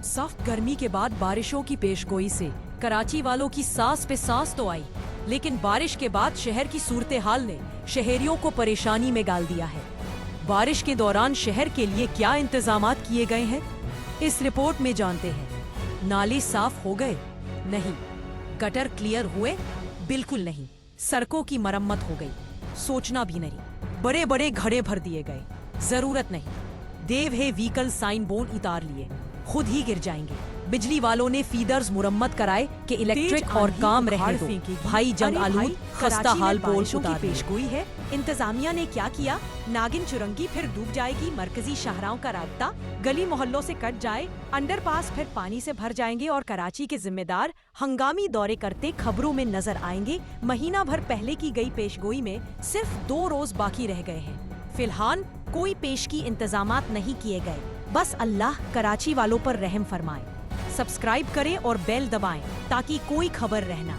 सख्त गर्मी के बाद बारिशों की पेशगोई से कराची वालों की सांस पे सांस तो आई, लेकिन बारिश के बाद शहर की सूरत हाल ने शहरियों को परेशानी में डाल दिया है। बारिश के दौरान शहर के लिए क्या इंतजामात किए गए हैं, इस रिपोर्ट में जानते हैं। नाले साफ हो गए? नहीं। गटर क्लियर हुए? बिल्कुल नहीं। सड़कों की मरम्मत हो गई? सोचना भी नहीं। बड़े बड़े घड़े भर दिए गए? जरूरत नहीं। देव है व्हीकल साइन बोर्ड उतार लिए, खुद ही गिर जाएंगे। बिजली वालों ने फीडर्स मुरम्मत कराए कि इलेक्ट्रिक और काम रहने दो। भाई जंग आलूद खस्ता हाल पोल की पेशगोई है। इंतजामिया ने क्या किया? नागिन चुरंगी फिर डूब जाएगी। मरकजी शाहराहों का रास्ता गली मोहल्लों से कट जाए। अंडरपास फिर पानी से भर जाएंगे और कराची के जिम्मेदार हंगामी दौरे करते खबरों में नजर आएंगे। महीना भर पहले की गई पेशगोई में सिर्फ 2 रोज बाकी रह गए हैं। फिलहाल कोई पेशगी इंतजामात नहीं किए गए। बस अल्लाह कराची वालों पर रहम फरमाए। सब्सक्राइब करें और बेल दबाएं ताकि कोई खबर रहना।